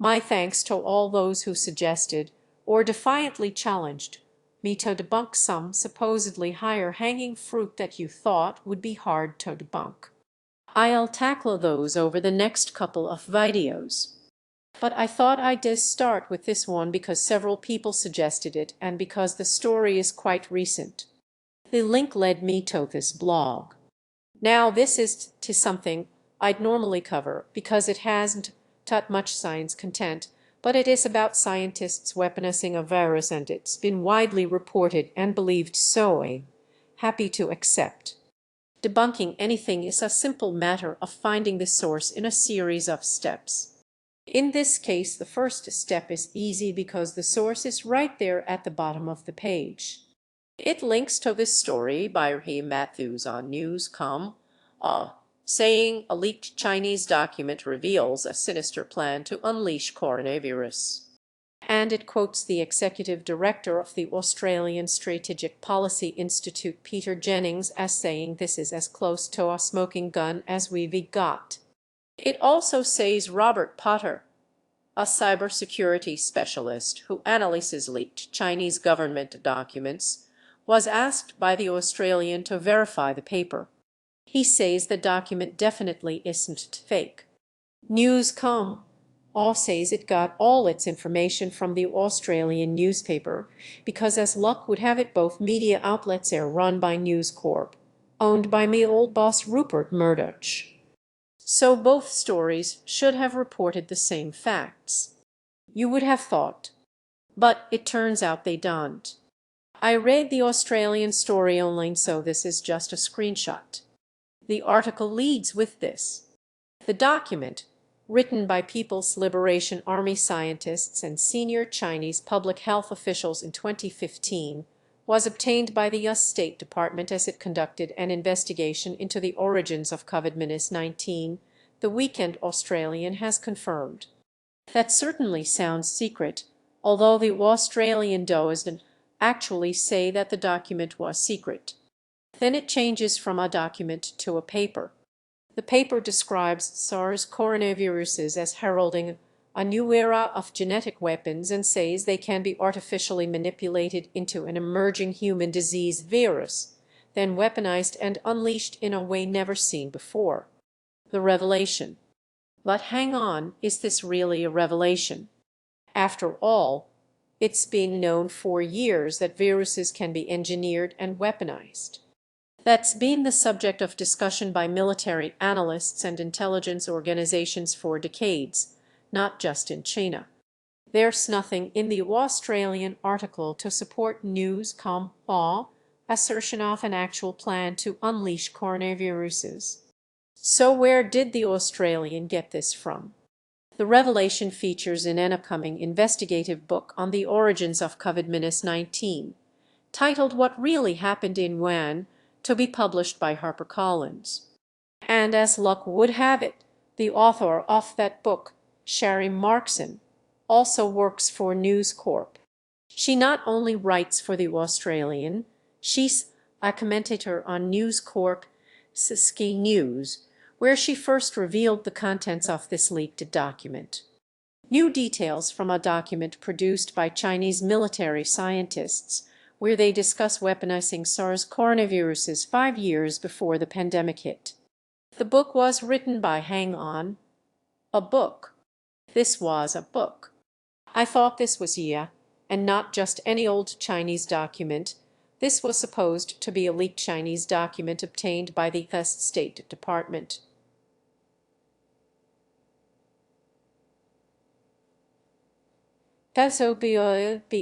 My thanks to all those who suggested, or defiantly challenged, me to debunk some supposedly higher-hanging fruit that you thought would be hard to debunk. I'll tackle those over the next couple of videos. But I thought I'd just start with this one because several people suggested it and because the story is quite recent. The link led me to this blog. Now this is to something I'd normally cover because it hasn't taught much science content, but it is about scientists weaponizing a virus and it's been widely reported and believed so. I'm happy to accept. Debunking anything is a simple matter of finding the source in a series of steps. In this case, the first step is easy because the source is right there at the bottom of the page. It links to this story by Raheem Matthews on news.com, saying a leaked Chinese document reveals a sinister plan to unleash coronavirus. And it quotes the executive director of the Australian Strategic Policy Institute, Peter Jennings, as saying this is as close to a smoking gun as we've got. It also says Robert Potter, a cybersecurity specialist who analyzes leaked Chinese government documents, was asked by the Australian to verify the paper. He says the document definitely isn't fake. News.com says it got all its information from the Australian newspaper because, as luck would have it, both media outlets are run by News Corp, owned by me old boss Rupert Murdoch. So both stories should have reported the same facts. You would have thought. But it turns out they don't. I read the Australian story online, so this is just a screenshot. The article leads with this. The document, written by People's Liberation Army scientists and senior Chinese public health officials in 2015, was obtained by the US State Department as it conducted an investigation into the origins of COVID-19, the Weekend Australian has confirmed. That certainly sounds secret, although the Australian doesn't actually say that the document was secret. Then it changes from a document to a paper. The paper describes SARS coronaviruses as heralding a new era of genetic weapons and says they can be artificially manipulated into an emerging human disease virus, then weaponized and unleashed in a way never seen before. The revelation. But hang on, is this really a revelation? After all, it's been known for years that viruses can be engineered and weaponized. That's been the subject of discussion by military analysts and intelligence organizations for decades, not just in China. There's nothing in the Australian article to support News.com assertion of an actual plan to unleash coronaviruses. So where did the Australian get this from? The revelation features in an upcoming investigative book on the origins of COVID-19, titled What Really Happened in Wuhan, to be published by HarperCollins. And as luck would have it, the author of that book, Sherry Markson, also works for News Corp. She not only writes for the Australian, she's a commentator on News Corp Sky News, where she first revealed the contents of this leaked document. New details from a document produced by Chinese military scientists where they discuss weaponizing SARS coronaviruses 5 years before the pandemic hit. The book was written by a book. This was a book. I thought this was and not just any old Chinese document. This was supposed to be a leaked Chinese document obtained by the US State Department. That's be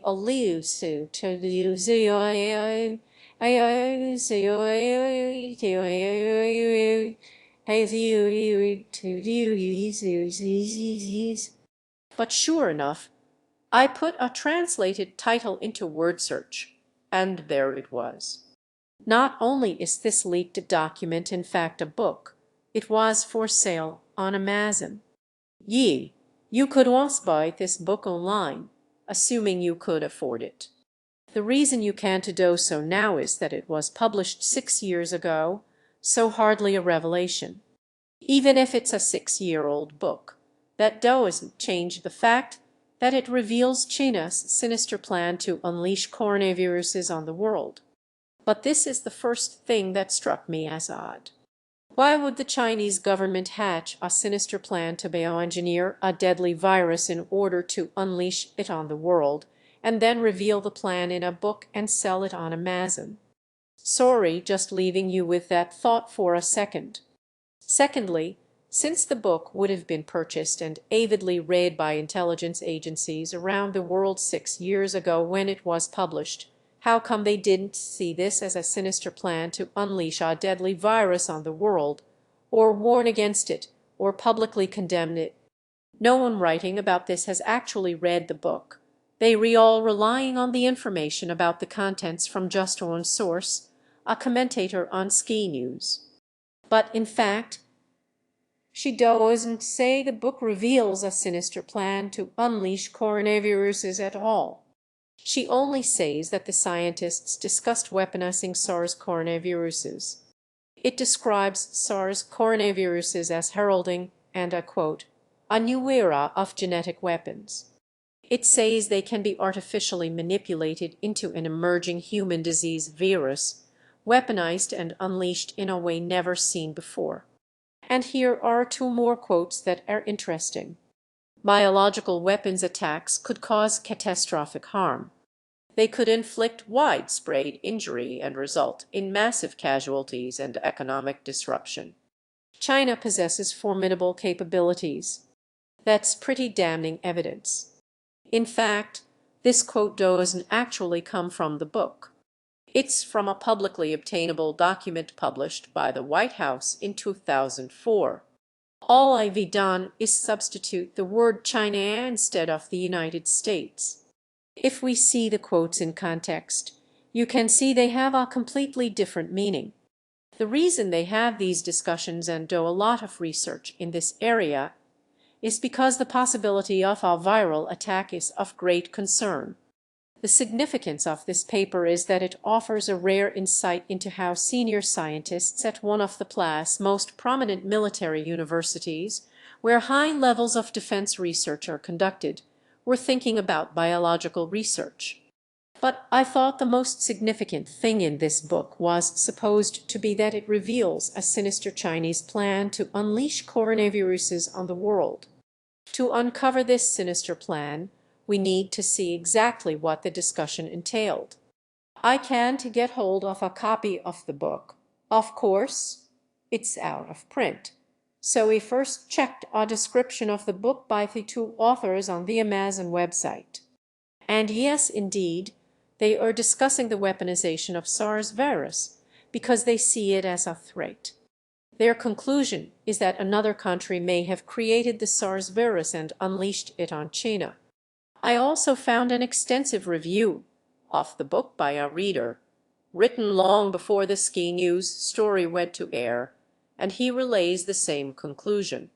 alludes to the but sure enough, I put a translated title into word search, and there it was. Not only is this leaked document in fact a book, it was for sale on Amazon. You could also buy this book online, assuming you could afford it. The reason you can't do so now is that it was published 6 years ago, so hardly a revelation. Even if it's a 6-year-old book, That doesn't change the fact that it reveals China's sinister plan to unleash coronaviruses on the world. But this is the first thing that struck me as odd. Why would the Chinese government hatch a sinister plan to bioengineer a deadly virus in order to unleash it on the world, and then reveal the plan in a book and sell it on Amazon? Sorry, just leaving you with that thought for a second. Secondly, since the book would have been purchased and avidly read by intelligence agencies around the world 6 years ago when it was published, how come they didn't see this as a sinister plan to unleash a deadly virus on the world, or warn against it, or publicly condemn it? No one writing about this has actually read the book. They all relying on the information about the contents from just one source, a commentator on Ski News. But in fact, she doesn't say the book reveals a sinister plan to unleash coronaviruses at all. She only says that the scientists discussed weaponizing SARS coronaviruses. It describes SARS coronaviruses as heralding, and I quote, a new era of genetic weapons. It says they can be artificially manipulated into an emerging human disease virus, weaponized and unleashed in a way never seen before. And here are two more quotes that are interesting. Biological weapons attacks could cause catastrophic harm. They could inflict widespread injury and result in massive casualties and economic disruption. China possesses formidable capabilities. That's pretty damning evidence. In fact, this quote doesn't actually come from the book. It's from a publicly obtainable document published by the White House in 2004. All I've done is substitute the word China instead of the United States. If we see the quotes in context, you can see they have a completely different meaning. The reason they have these discussions and do a lot of research in this area is because the possibility of a viral attack is of great concern. The significance of this paper is that it offers a rare insight into how senior scientists at one of the PLAS most prominent military universities, where high levels of defense research are conducted, were thinking about biological research. But I thought the most significant thing in this book was supposed to be that it reveals a sinister Chinese plan to unleash coronaviruses on the world. To uncover this sinister plan, we need to see exactly what the discussion entailed. I can't get hold of a copy of the book. Of course, it's out of print. So we first checked a description of the book by the two authors on the Amazon website. And yes, indeed, they are discussing the weaponization of SARS virus because they see it as a threat. Their conclusion is that another country may have created the SARS virus and unleashed it on China. I also found an extensive review of the book by a reader, written long before the Ski News story went to air, and he relays the same conclusion.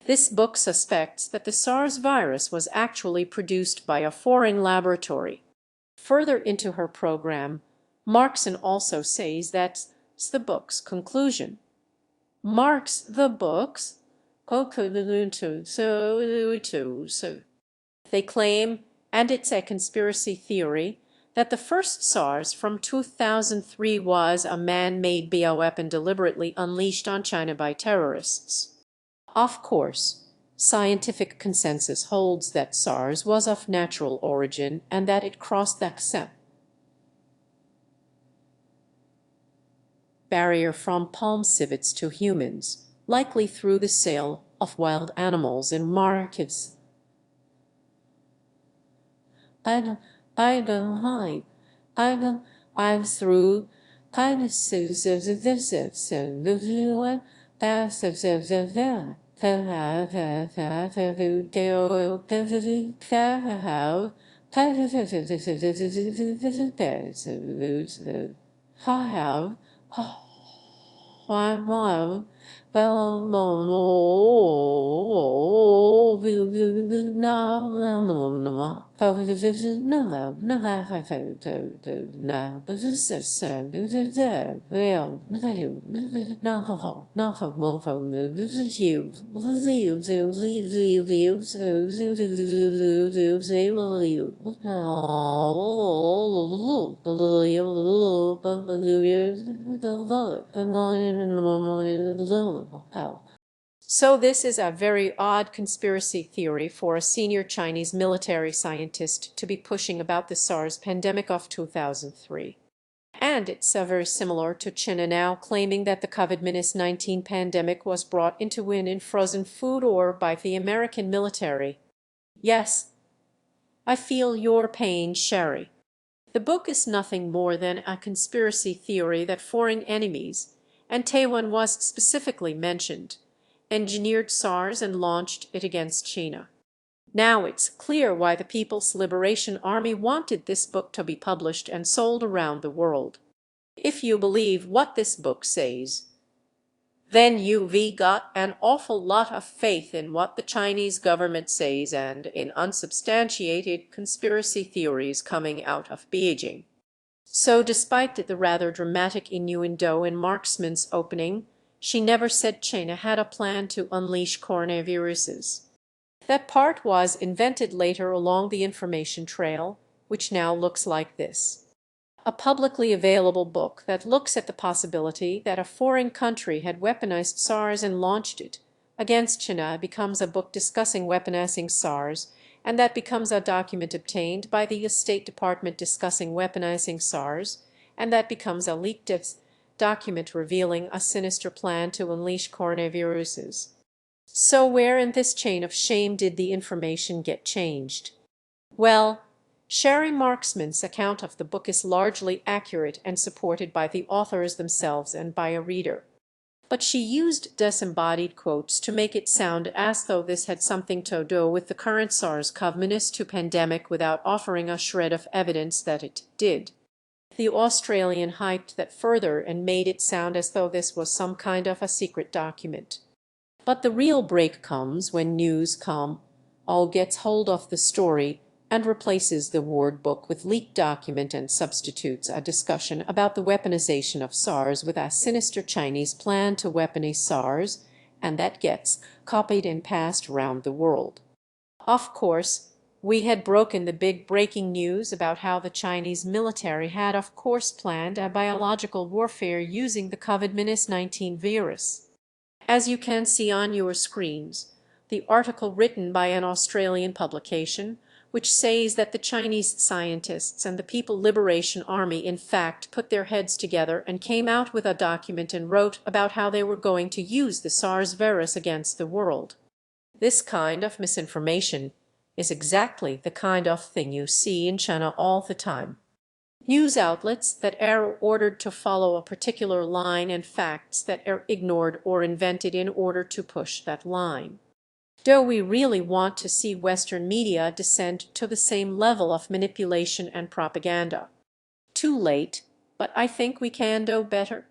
This book suspects that the SARS virus was actually produced by a foreign laboratory. Further into her program, Markson also says that's the book's conclusion. Marks the books? They claim, and it's a conspiracy theory, that the first SARS from 2003 was a man-made bioweapon deliberately unleashed on China by terrorists. Of course, scientific consensus holds that SARS was of natural origin and that it crossed the barrier from palm civets to humans, likely through the sale of wild animals in markets. I'm through kind of So this is a very odd conspiracy theory for a senior Chinese military scientist to be pushing about the SARS pandemic of 2003. And it's very similar to China now claiming that the COVID-19 pandemic was brought into Wuhan in frozen food or by the American military. Yes, I feel your pain, Sherry. The book is nothing more than a conspiracy theory that foreign enemies, and Taiwan was specifically mentioned, engineered SARS and launched it against China. Now it's clear why the People's Liberation Army wanted this book to be published and sold around the world. If you believe what this book says, then you've got an awful lot of faith in what the Chinese government says and in unsubstantiated conspiracy theories coming out of Beijing. So despite the rather dramatic innuendo in Marksman's opening, she never said China had a plan to unleash coronaviruses. That part was invented later along the information trail, which now looks like this. A publicly available book that looks at the possibility that a foreign country had weaponized SARS and launched it against China becomes a book discussing weaponizing SARS, and that becomes a document obtained by the State Department discussing weaponizing SARS, and that becomes a leaked document revealing a sinister plan to unleash coronaviruses. So where in this chain of shame did the information get changed? Well, Sherry Marksman's account of the book is largely accurate and supported by the authors themselves and by a reader. But she used disembodied quotes to make it sound as though this had something to do with the current SARS-CoV-2 pandemic without offering a shred of evidence that it did. The Australian hyped that further and made it sound as though this was some kind of a secret document. But the real break comes when News.com all gets hold of the story and replaces the word book with leaked document and substitutes a discussion about the weaponization of SARS with a sinister Chinese plan to weaponize SARS, and that gets copied and passed around the world. Of course, we had broken the big breaking news about how the Chinese military had of course planned a biological warfare using the COVID-19 virus. As you can see on your screens, the article written by an Australian publication, which says that the Chinese scientists and the People's Liberation Army in fact put their heads together and came out with a document and wrote about how they were going to use the SARS virus against the world. This kind of misinformation is exactly the kind of thing you see in China all the time. News outlets that are ordered to follow a particular line and facts that are ignored or invented in order to push that line. Do we really want to see Western media descend to the same level of manipulation and propaganda? Too late, but I think we can do better.